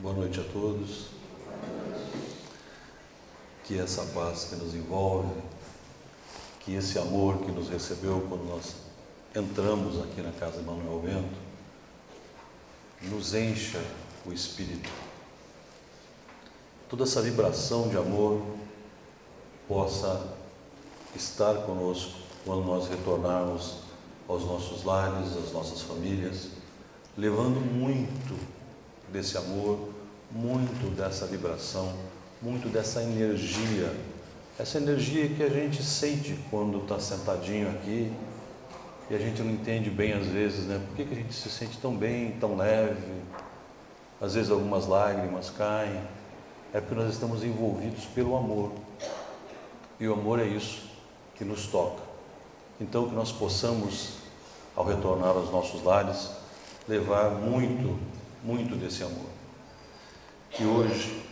Boa noite a todos. Que essa paz que nos envolve, que esse amor que nos recebeu quando nós entramos aqui na Casa Emmanuel Vento, nos encha o espírito. Toda essa vibração de amor possa estar conosco quando nós retornarmos aos nossos lares, às nossas famílias, levando muito desse amor, muito dessa vibração, muito dessa energia, essa energia que a gente sente quando está sentadinho aqui e a gente não entende bem às vezes, né? Por que a gente se sente tão bem, tão leve? Às vezes algumas lágrimas caem, é porque nós estamos envolvidos pelo amor, e o amor é isso que nos toca. Então que nós possamos, ao retornar aos nossos lares, levar muito desse amor. E hoje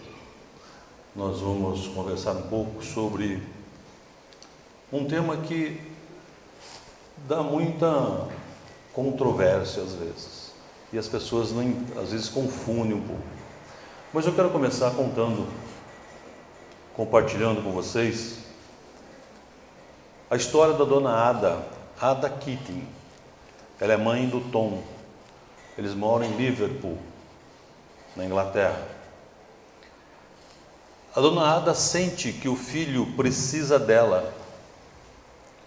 nós vamos conversar um pouco sobre um tema que dá muita controvérsia às vezes, e as pessoas às vezes confundem um pouco. Mas eu quero começar compartilhando com vocês a história da dona Ada Keating. Ela é mãe do Tom. Eles moram em Liverpool, na Inglaterra. A dona Ada sente que o filho precisa dela.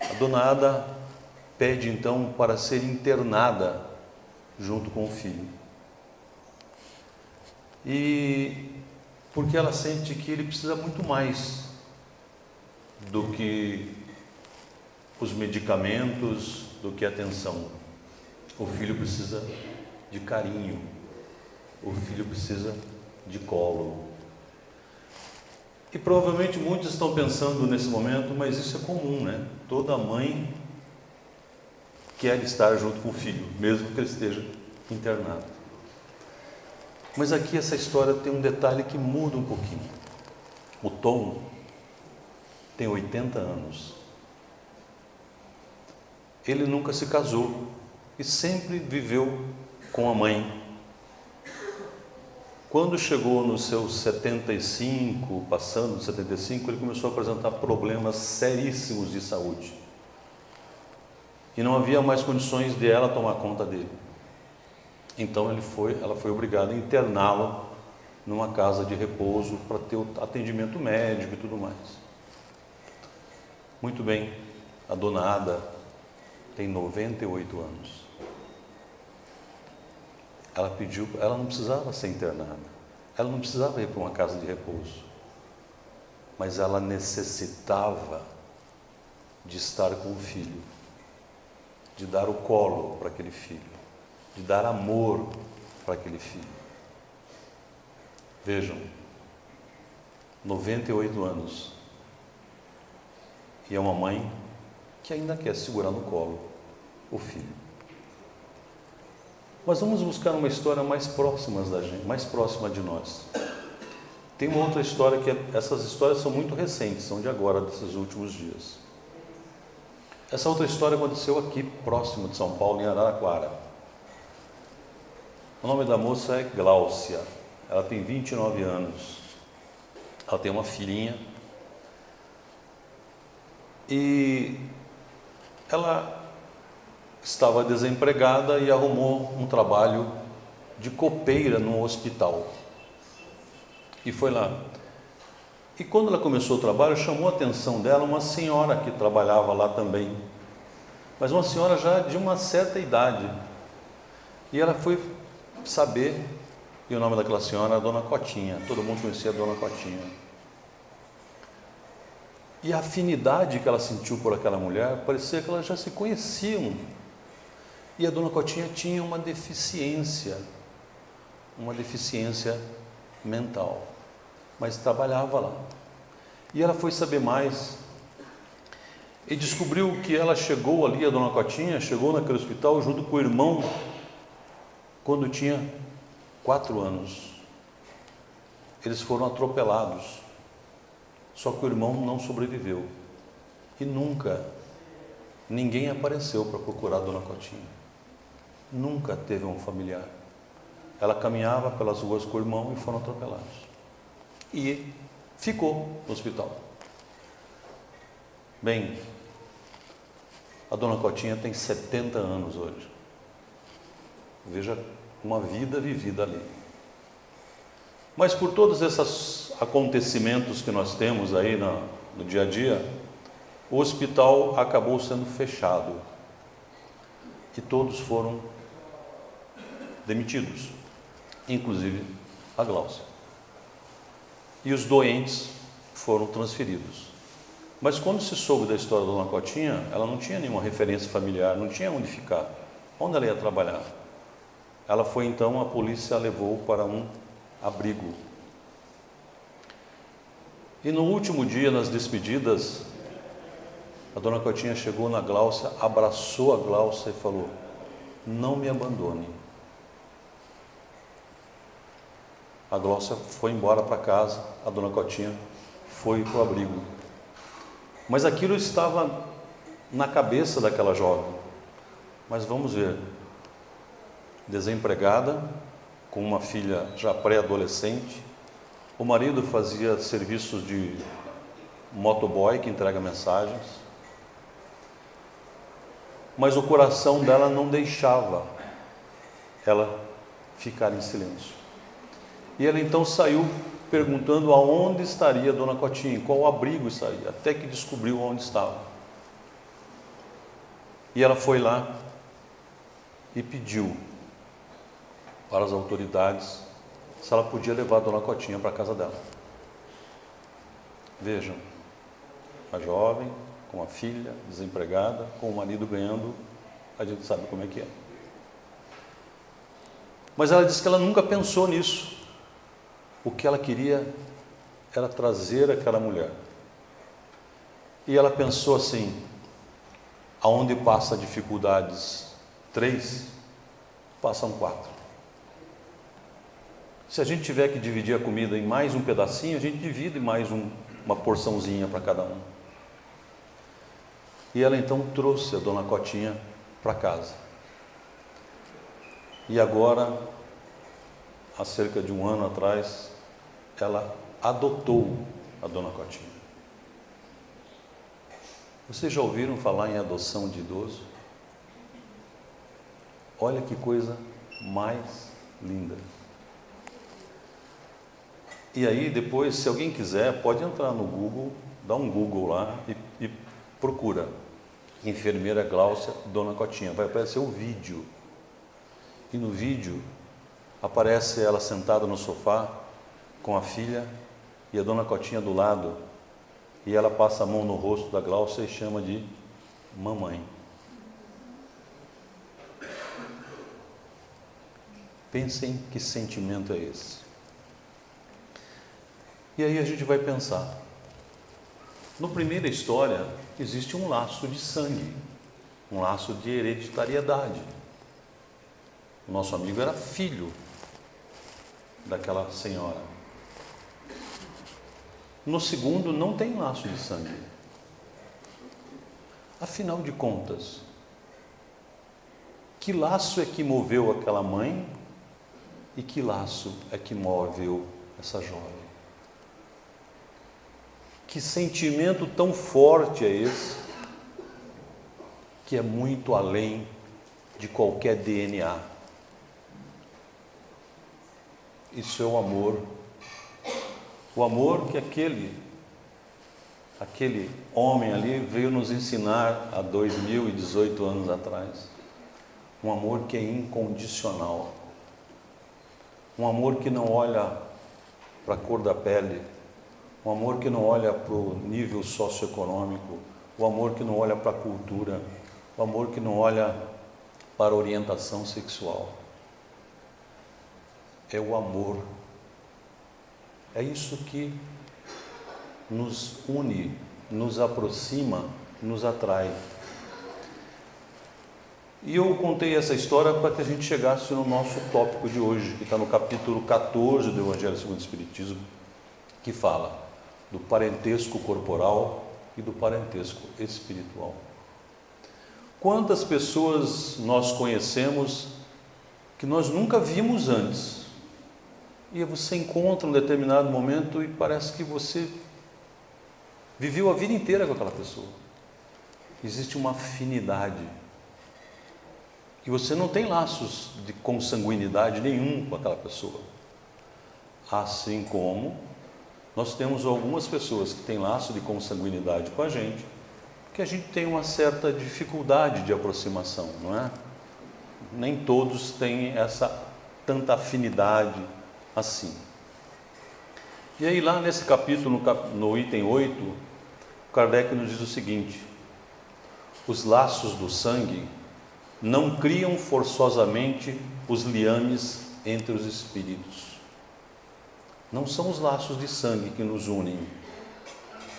A dona Ada pede então para ser internada junto com o filho. E porque ela sente que ele precisa muito mais do que os medicamentos, do que atenção. O filho precisa de carinho, o filho precisa de colo. E provavelmente muitos estão pensando nesse momento, mas isso é comum, né? Toda mãe quer estar junto com o filho, mesmo que ele esteja internado. Mas aqui essa história tem um detalhe que muda um pouquinho. O Tom tem 80 anos. Ele nunca se casou e sempre viveu com a mãe. Quando chegou nos seus 75, passando dos 75, ele começou a apresentar problemas seríssimos de saúde. E não havia mais condições de ela tomar conta dele. Então ela foi obrigada a interná-lo numa casa de repouso para ter o atendimento médico e tudo mais. Muito bem, a dona Ada tem 98 anos. Ela não precisava ser internada, ela não precisava ir para uma casa de repouso, mas ela necessitava de estar com o filho, de dar o colo para aquele filho, de dar amor para aquele filho. Vejam, 98 anos, e é uma mãe que ainda quer segurar no colo o filho. Mas vamos buscar uma história mais próxima da gente, mais próxima de nós. Tem uma outra história essas histórias são muito recentes, são de agora, desses últimos dias. Essa outra história aconteceu aqui, próximo de São Paulo, em Araraquara. O nome da moça é Gláucia, ela tem 29 anos, ela tem uma filhinha, e ela estava desempregada e arrumou um trabalho de copeira num hospital. E foi lá. E quando ela começou o trabalho, chamou a atenção dela uma senhora que trabalhava lá também. Mas uma senhora já de uma certa idade. E ela foi saber, e o nome daquela senhora era Dona Cotinha. Todo mundo conhecia a Dona Cotinha. E a afinidade que ela sentiu por aquela mulher, parecia que elas já se conheciam. E a Dona Cotinha tinha uma deficiência mental, mas trabalhava lá. E ela foi saber mais e descobriu que ela chegou ali, a Dona Cotinha chegou naquele hospital junto com o irmão quando tinha 4 anos. Eles foram atropelados, só que o irmão não sobreviveu e nunca ninguém apareceu para procurar a Dona Cotinha. Nunca teve um familiar. ela caminhava pelas ruas com o irmão e foram atropelados. E ficou no hospital. Bem, a dona Cotinha tem 70 anos hoje. Veja uma vida vivida ali. Mas por todos esses acontecimentos que nós temos aí no dia a dia, o hospital acabou sendo fechado e todos foram demitidos, inclusive a Gláucia. E os doentes foram transferidos. Mas quando se soube da história da dona Cotinha, ela não tinha nenhuma referência familiar, não tinha onde ficar. Onde ela ia trabalhar? Ela foi então, a polícia a levou para um abrigo. E no último dia, nas despedidas, a dona Cotinha chegou na Gláucia, abraçou a Gláucia e falou: não me abandone. A Gláucia foi embora para casa, a dona Cotinha foi para o abrigo. Mas aquilo estava na cabeça daquela jovem. Mas vamos ver, desempregada, com uma filha já pré-adolescente, o marido fazia serviços de motoboy que entrega mensagens, mas o coração dela não deixava ela ficar em silêncio. E ela então saiu perguntando aonde estaria a dona Cotinha, em qual abrigo estaria, até que descobriu onde estava. E ela foi lá e pediu para as autoridades se ela podia levar a dona Cotinha para a casa dela. Vejam, a jovem, com a filha, desempregada, com o marido ganhando, a gente sabe como é que é. Mas ela disse que ela nunca pensou nisso. O que ela queria era trazer aquela mulher. E ela pensou assim: aonde passa dificuldades 3, passam 4. Se a gente tiver que dividir a comida em mais um pedacinho, a gente divide mais uma porçãozinha para cada um. E ela então trouxe a dona Cotinha para casa. E agora, há cerca de um ano atrás, ela adotou a dona Cotinha. Vocês já ouviram falar em adoção de idoso? Olha que coisa mais linda. E aí depois, se alguém quiser, pode entrar no Google, dá um Google lá e procura enfermeira Gláucia, dona Cotinha. Vai aparecer o vídeo. E no vídeo aparece ela sentada no sofá com a filha e a dona Cotinha do lado, e ela passa a mão no rosto da Gláucia e chama de mamãe. Pensem que sentimento é esse. E aí a gente vai pensar, na primeira história existe um laço de sangue, um laço de hereditariedade. O nosso amigo era filho daquela senhora. No segundo, não tem laço de sangue. Afinal de contas, que laço é que moveu aquela mãe e que laço é que moveu essa jovem? Que sentimento tão forte é esse, que é muito além de qualquer DNA? Isso é o amor. O amor que aquele homem ali veio nos ensinar há 2018 anos atrás. Um amor que é incondicional. Um amor que não olha para a cor da pele. Um amor que não olha para o nível socioeconômico. O amor que não olha para a cultura. O amor que não olha para a orientação sexual. É o amor. É isso que nos une, nos aproxima, nos atrai. E eu contei essa história para que a gente chegasse no nosso tópico de hoje, que está no capítulo 14 do Evangelho segundo o Espiritismo, que fala do parentesco corporal e do parentesco espiritual. Quantas pessoas nós conhecemos que nós nunca vimos antes. E você encontra um determinado momento e parece que você viveu a vida inteira com aquela pessoa. Existe uma afinidade. E você não tem laços de consanguinidade nenhum com aquela pessoa. Assim como nós temos algumas pessoas que têm laço de consanguinidade com a gente, que a gente tem uma certa dificuldade de aproximação, não é? Nem todos têm tanta afinidade assim. E aí lá nesse capítulo, no item 8, Kardec nos diz o seguinte: os laços do sangue não criam forçosamente os liames entre os espíritos. Não são os laços de sangue que nos unem,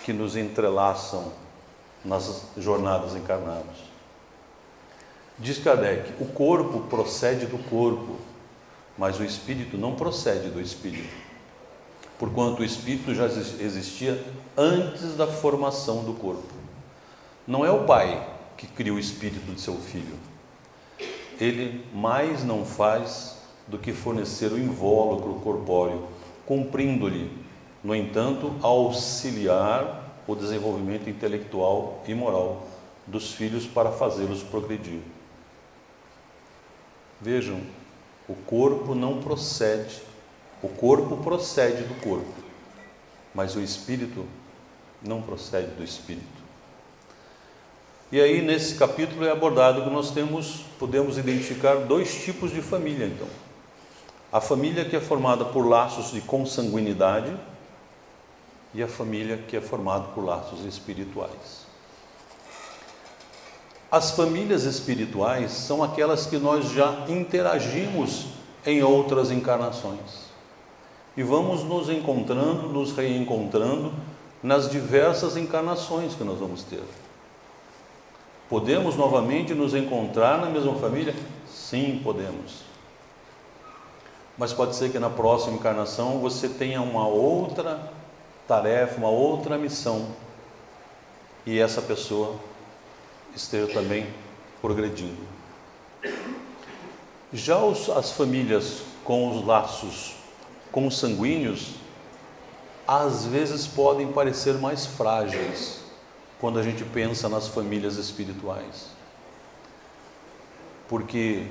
que nos entrelaçam nas jornadas encarnadas. Diz Kardec, o corpo procede do corpo, mas o espírito não procede do espírito, porquanto o espírito já existia antes da formação do corpo. Não é o pai que cria o espírito de seu filho. Ele mais não faz do que fornecer o invólucro corpóreo, cumprindo-lhe, no entanto, auxiliar o desenvolvimento intelectual e moral dos filhos para fazê-los progredir. Vejam, o corpo não procede, o corpo procede do corpo, mas o espírito não procede do espírito. E aí nesse capítulo é abordado que nós podemos identificar dois tipos de família então. A família que é formada por laços de consanguinidade e a família que é formada por laços espirituais. As famílias espirituais são aquelas que nós já interagimos em outras encarnações. E vamos nos encontrando, nos reencontrando nas diversas encarnações que nós vamos ter. Podemos novamente nos encontrar na mesma família? Sim, podemos. Mas pode ser que na próxima encarnação você tenha uma outra tarefa, uma outra missão, e essa pessoa esteja também progredindo. Já as famílias com os laços consanguíneos, às vezes podem parecer mais frágeis, quando a gente pensa nas famílias espirituais. Porque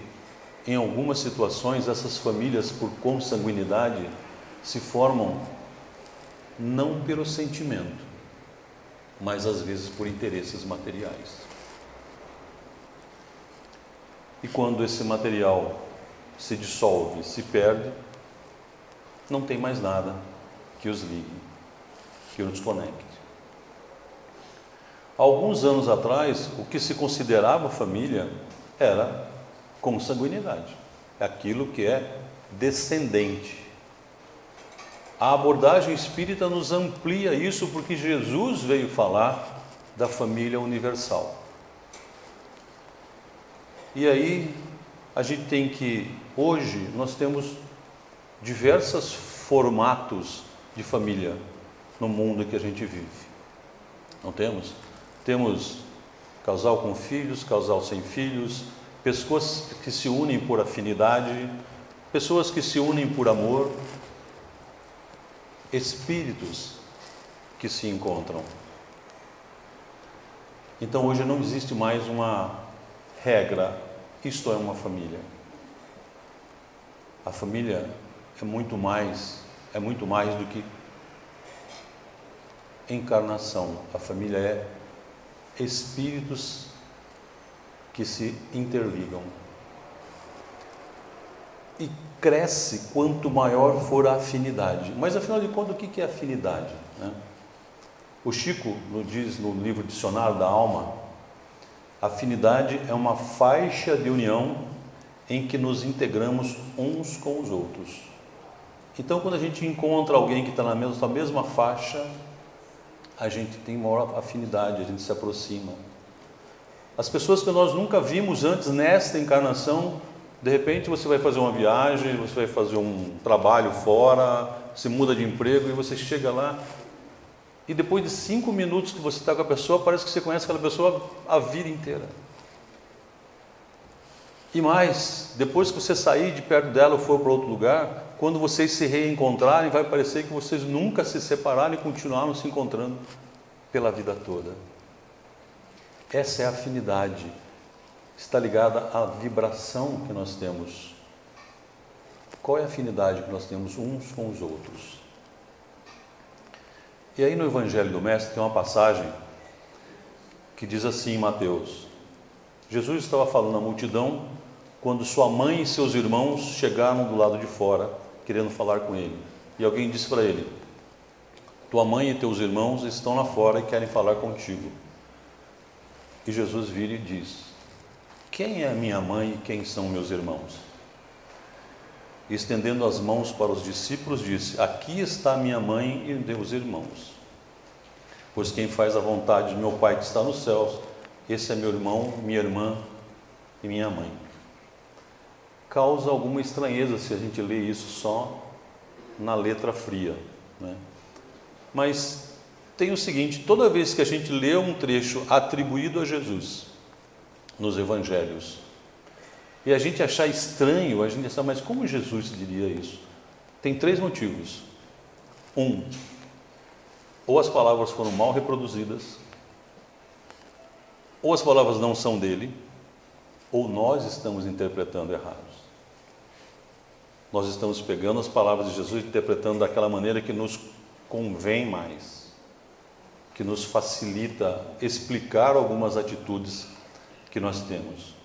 em algumas situações essas famílias por consanguinidade se formam não pelo sentimento, mas às vezes por interesses materiais. E quando esse material se dissolve, se perde, não tem mais nada que os ligue, que os conecte. Alguns anos atrás, o que se considerava família era consanguinidade, aquilo que é descendente. A abordagem espírita nos amplia isso porque Jesus veio falar da família universal. E aí a gente tem que, hoje nós temos diversos formatos de família no mundo que a gente vive. Não temos? Temos casal com filhos, casal sem filhos, pessoas que se unem por afinidade, pessoas que se unem por amor, espíritos que se encontram. Então hoje não existe mais uma regra, isto é uma família. A família é muito mais do que encarnação. A família é espíritos que se interligam. E cresce quanto maior for a afinidade. Mas afinal de contas, o que é afinidade, né? O Chico nos diz no livro Dicionário da Alma: afinidade é uma faixa de união em que nos integramos uns com os outros. Então, quando a gente encontra alguém que está na mesma faixa, a gente tem maior afinidade, a gente se aproxima. As pessoas que nós nunca vimos antes nesta encarnação, de repente você vai fazer uma viagem, você vai fazer um trabalho fora, você muda de emprego e você chega lá e depois de 5 minutos que você está com a pessoa, parece que você conhece aquela pessoa a vida inteira. E mais, depois que você sair de perto dela ou for para outro lugar, quando vocês se reencontrarem, vai parecer que vocês nunca se separaram e continuaram se encontrando pela vida toda. Essa é a afinidade, está ligada à vibração que nós temos. Qual é a afinidade que nós temos uns com os outros? E aí no Evangelho do Mestre tem uma passagem que diz assim em Mateus: Jesus estava falando à multidão quando sua mãe e seus irmãos chegaram do lado de fora, querendo falar com ele. E alguém disse para ele: tua mãe e teus irmãos estão lá fora e querem falar contigo. E Jesus vira e diz: quem é a minha mãe e quem são meus irmãos? E estendendo as mãos para os discípulos, disse: aqui está minha mãe e meus irmãos. Pois quem faz a vontade de meu Pai que está nos céus, esse é meu irmão, minha irmã e minha mãe. Causa alguma estranheza se a gente lê isso só na letra fria, né? Mas tem o seguinte: toda vez que a gente lê um trecho atribuído a Jesus nos Evangelhos e a gente achar estranho, a gente achar, mas como Jesus diria isso? Tem 3 motivos. Ou as palavras foram mal reproduzidas, ou as palavras não são dele, ou nós estamos interpretando errados. Nós estamos pegando as palavras de Jesus e interpretando daquela maneira que nos convém mais, que nos facilita explicar algumas atitudes que nós temos.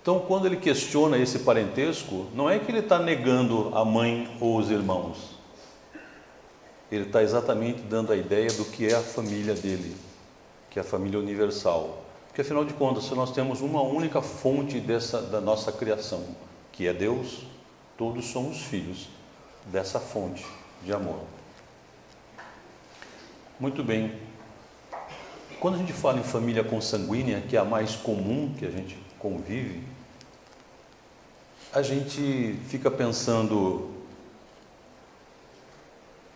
Então, quando ele questiona esse parentesco, não é que ele está negando a mãe ou os irmãos. Ele está exatamente dando a ideia do que é a família dele, que é a família universal. Porque, afinal de contas, se nós temos uma única fonte da nossa criação, que é Deus, todos somos filhos dessa fonte de amor. Muito bem. Quando a gente fala em família consanguínea, que é a mais comum que a gente convive, a gente fica pensando: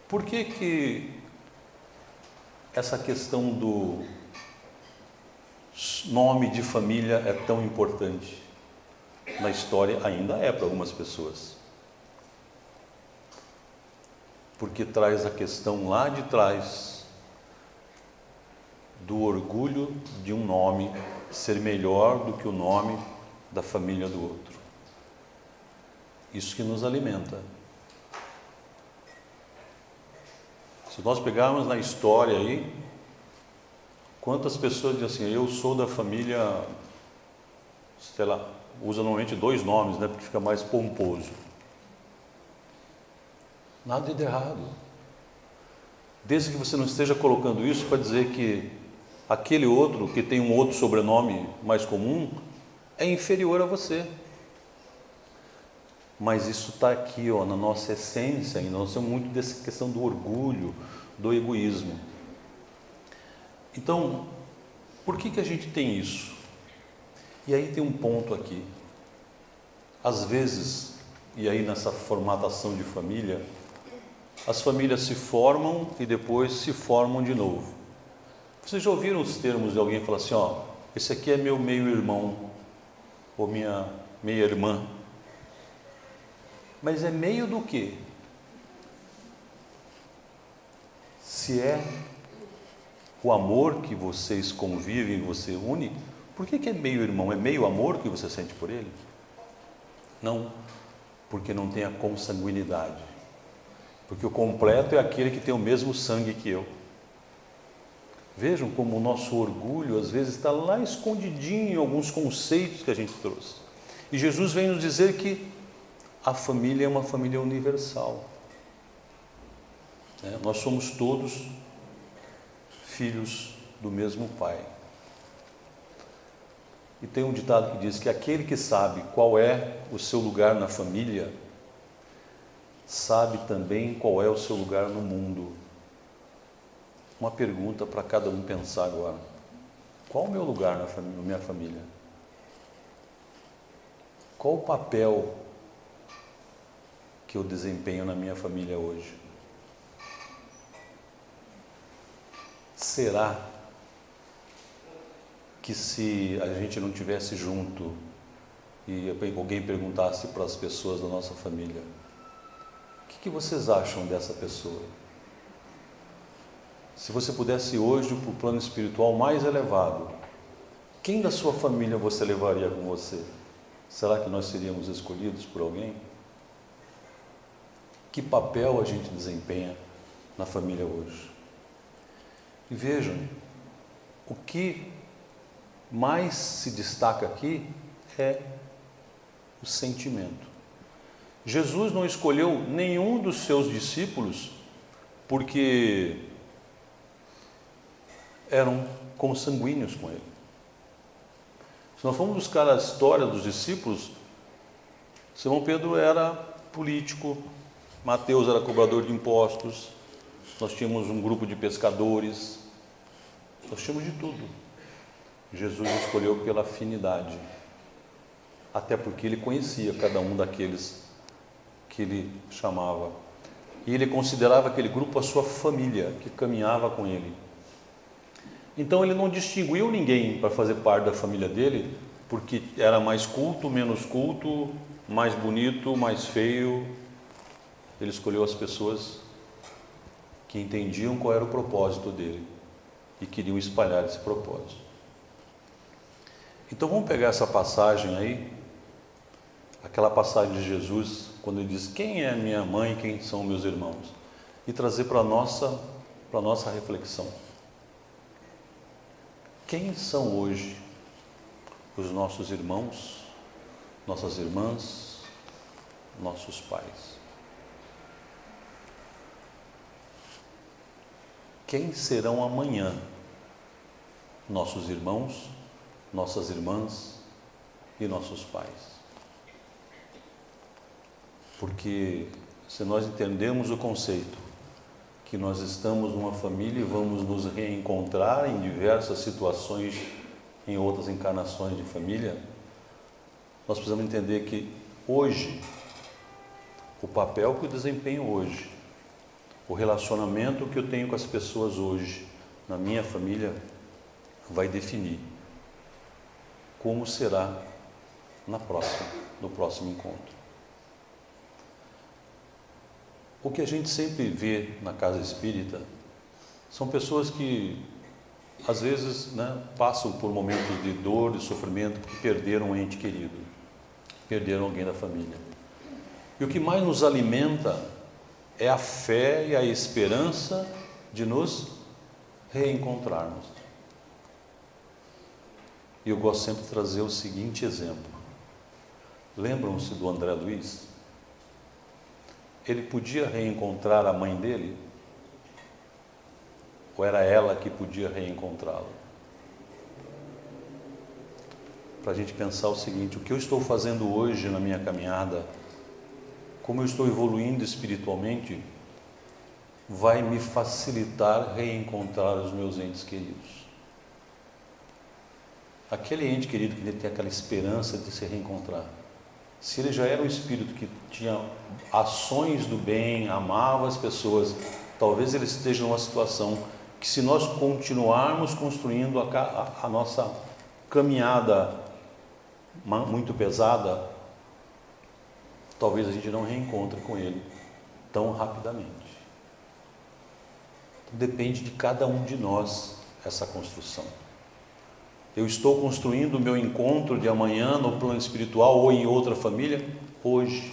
por que essa questão do nome de família é tão importante na história? Ainda é para algumas pessoas. Porque traz a questão lá de trás do orgulho de um nome ser melhor do que o nome da família do outro. Isso que nos alimenta. Se nós pegarmos na história aí, quantas pessoas dizem assim: eu sou da família, sei lá, usa normalmente 2 nomes, né, porque fica mais pomposo. Nada de errado, desde que você não esteja colocando isso para dizer que aquele outro que tem um outro sobrenome mais comum é inferior a você. Mas isso está aqui, ó, na nossa essência, e nós temos muito dessa questão do orgulho, do egoísmo. Então, por que a gente tem isso? E aí tem um ponto aqui. Às vezes, e aí nessa formatação de família, as famílias se formam e depois se formam de novo. Vocês já ouviram os termos de alguém falar assim: ó, esse aqui é meu meio-irmão, ou minha meia-irmã? Mas é meio do quê? Se é o amor que vocês convivem, você une, por que é meio-irmão? É meio amor que você sente por ele? Não, porque não tem a consanguinidade. Porque o completo é aquele que tem o mesmo sangue que eu. Vejam como o nosso orgulho às vezes está lá escondidinho em alguns conceitos que a gente trouxe. E Jesus vem nos dizer que a família é uma família universal. Nós somos todos filhos do mesmo Pai. E tem um ditado que diz que aquele que sabe qual é o seu lugar na família, sabe também qual é o seu lugar no mundo. Uma pergunta para cada um pensar agora: qual o meu lugar na minha família? Qual o papel que eu desempenho na minha família hoje? Será que se a gente não tivesse junto, e alguém perguntasse para as pessoas da nossa família: o que vocês acham dessa pessoa? Se você pudesse hoje para o plano espiritual mais elevado, quem da sua família você levaria com você? Será que nós seríamos escolhidos por alguém? Que papel a gente desempenha na família hoje? E vejam, o que mais se destaca aqui é o sentimento. Jesus não escolheu nenhum dos seus discípulos porque eram consanguíneos com ele. Se nós formos buscar a história dos discípulos, Simão Pedro era político, Mateus era cobrador de impostos, nós tínhamos um grupo de pescadores, nós tínhamos de tudo. Jesus escolheu pela afinidade, até porque ele conhecia cada um daqueles que ele chamava, e ele considerava aquele grupo a sua família, que caminhava com ele. Então ele não distinguiu ninguém para fazer parte da família dele, porque era mais culto, menos culto, mais bonito, mais feio. Ele escolheu as pessoas que entendiam qual era o propósito dele e queriam espalhar esse propósito. Então vamos pegar essa passagem aí, aquela passagem de Jesus, quando ele diz: quem é minha mãe, quem são meus irmãos? E trazer para a nossa reflexão. Quem são hoje os nossos irmãos, nossas irmãs, nossos pais? Quem serão amanhã nossos irmãos, nossas irmãs e nossos pais? Porque se nós entendemos o conceito que nós estamos numa família e vamos nos reencontrar em diversas situações, em outras encarnações de família, nós precisamos entender que hoje, o papel que eu desempenho hoje, o relacionamento que eu tenho com as pessoas hoje, na minha família, vai definir como será no próximo encontro. O que a gente sempre vê na casa espírita são pessoas que, às vezes, passam por momentos de dor, de sofrimento, porque perderam um ente querido, perderam alguém da família. E o que mais nos alimenta é a fé e a esperança de nos reencontrarmos. E eu gosto sempre de trazer o seguinte exemplo. Lembram-se do André Luiz? Ele podia reencontrar a mãe dele? Ou era ela que podia reencontrá-lo? Para a gente pensar o seguinte: o que eu estou fazendo hoje na minha caminhada, como eu estou evoluindo espiritualmente, vai me facilitar reencontrar os meus entes queridos. Aquele ente querido que tem aquela esperança de se reencontrar, se ele já era um espírito que tinha ações do bem, amava as pessoas, talvez ele esteja numa situação que, se nós continuarmos construindo a nossa caminhada muito pesada, talvez a gente não reencontre com ele tão rapidamente. Depende de cada um de nós essa construção. Eu estou construindo o meu encontro de amanhã no plano espiritual ou em outra família hoje,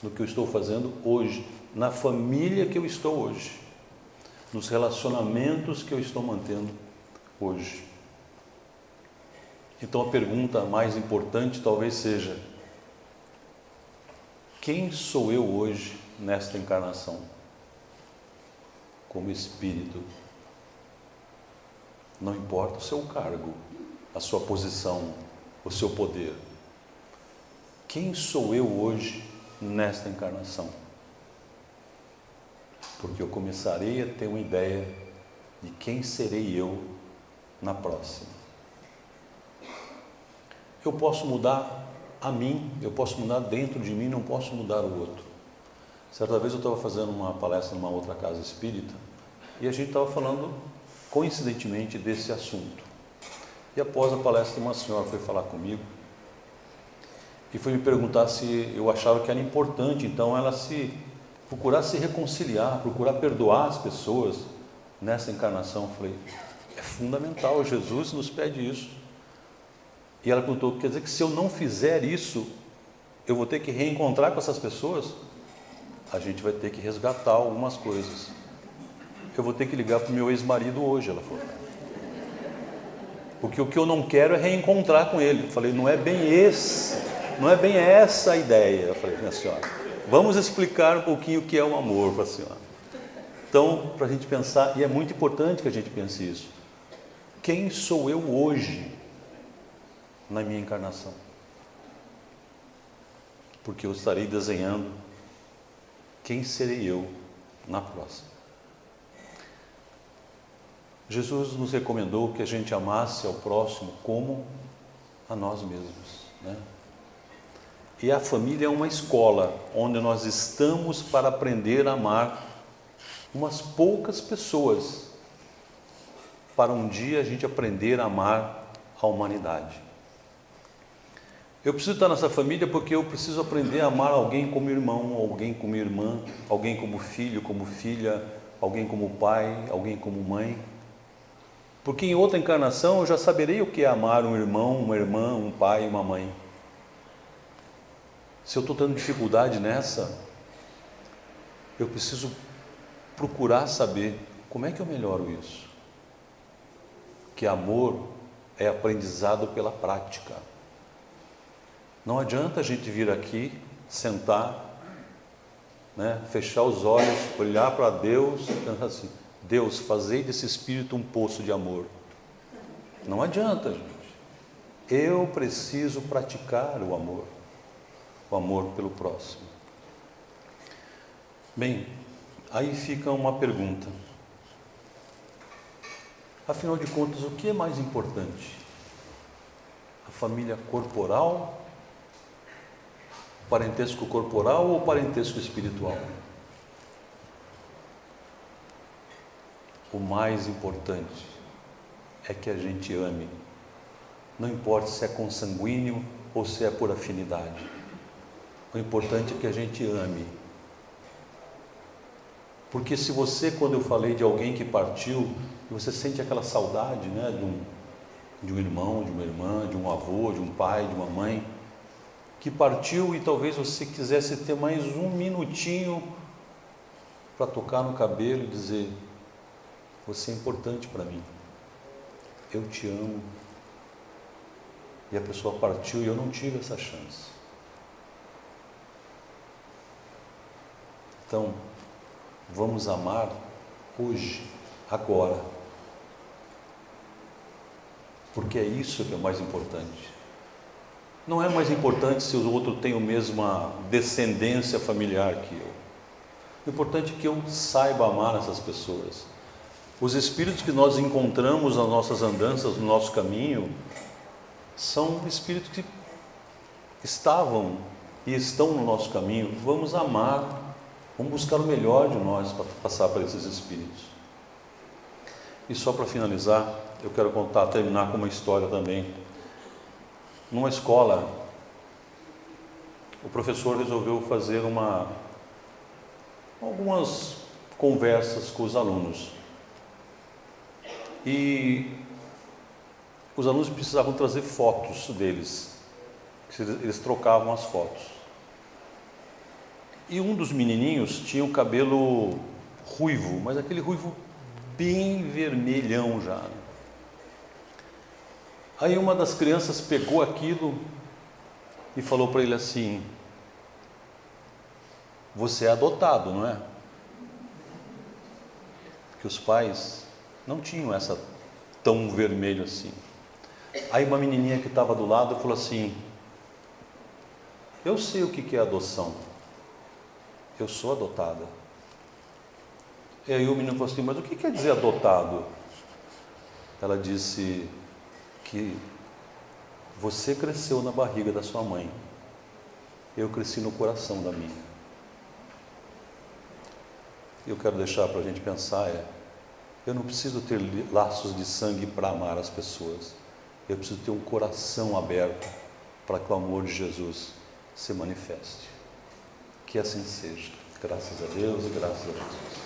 no que eu estou fazendo hoje, na família que eu estou hoje, nos relacionamentos que eu estou mantendo hoje. Então a pergunta mais importante talvez seja: quem sou eu hoje nesta encarnação? Como espírito. Não importa o seu cargo, a sua posição, o seu poder. Quem sou eu hoje nesta encarnação? Porque eu começarei a ter uma ideia de quem serei eu na próxima. Eu posso mudar a mim, eu posso mudar dentro de mim, não posso mudar o outro. Certa vez eu estava fazendo uma palestra numa outra casa espírita e a gente estava falando, coincidentemente, desse assunto. E após a palestra, uma senhora foi falar comigo e foi me perguntar se eu achava que era importante, então, ela procurar se reconciliar, procurar perdoar as pessoas nessa encarnação. Eu falei, é fundamental, Jesus nos pede isso. E ela perguntou, quer dizer que se eu não fizer isso, eu vou ter que reencontrar com essas pessoas? A gente vai ter que resgatar algumas coisas. Eu vou ter que ligar para o meu ex-marido hoje, ela falou. Porque o que eu não quero é reencontrar com ele. Eu falei, não é bem essa a ideia. Eu falei, minha senhora, vamos explicar um pouquinho o que é o amor para a senhora. Então, para a gente pensar, e é muito importante que a gente pense isso. Quem sou eu hoje na minha encarnação? Porque eu estarei desenhando quem serei eu na próxima. Jesus nos recomendou que a gente amasse ao próximo como a nós mesmos, né? E a família é uma escola onde nós estamos para aprender a amar umas poucas pessoas, para um dia a gente aprender a amar a humanidade. Eu preciso estar nessa família porque eu preciso aprender a amar alguém como irmão, alguém como irmã, alguém como filho, como filha, alguém como pai, alguém como mãe. Porque em outra encarnação eu já saberei o que é amar um irmão, uma irmã, um pai, uma mãe. Se eu estou tendo dificuldade nessa, eu preciso procurar saber como é que eu melhoro isso. Que amor é aprendizado pela prática. Não adianta a gente vir aqui, sentar, né, fechar os olhos, olhar para Deus e pensar assim, Deus, fazei desse espírito um poço de amor. Não adianta, gente. Eu preciso praticar o amor pelo próximo. Bem, aí fica uma pergunta. Afinal de contas, o que é mais importante? A família corporal, parentesco corporal ou parentesco espiritual? O mais importante é que a gente ame. Não importa se é consanguíneo ou se é por afinidade. O importante é que a gente ame. Porque se você, quando eu falei de alguém que partiu, você sente aquela saudade, né, de um irmão, de uma irmã, de um avô, de um pai, de uma mãe, que partiu e talvez você quisesse ter mais um minutinho para tocar no cabelo e dizer, você é importante para mim, eu te amo. E a pessoa partiu e eu não tive essa chance. Então, vamos amar hoje, agora. Porque é isso que é mais importante. Não é mais importante se o outro tem a mesma descendência familiar que eu. O importante é que eu saiba amar essas pessoas. Os espíritos que nós encontramos nas nossas andanças, no nosso caminho, são espíritos que estavam e estão no nosso caminho. Vamos amar. Vamos buscar o melhor de nós para passar para esses espíritos. E só para finalizar, eu quero terminar com uma história também. Numa escola, o professor resolveu fazer algumas conversas com os alunos. E os alunos precisavam trazer fotos deles. Eles trocavam as fotos. E um dos menininhos tinha o cabelo ruivo, mas aquele ruivo bem vermelhão já. Aí uma das crianças pegou aquilo e falou para ele assim, você é adotado, não é? Porque os pais não tinham essa tão vermelho assim. Aí uma menininha que estava do lado falou assim, eu sei o que é adoção. Eu sou adotada. E aí o menino falou assim, mas o que quer dizer adotado? Ela disse que você cresceu na barriga da sua mãe, eu cresci no coração da minha. Eu quero deixar para a gente pensar, eu não preciso ter laços de sangue para amar as pessoas, eu preciso ter um coração aberto para que o amor de Jesus se manifeste. Que assim seja. Graças a Deus e graças a Jesus.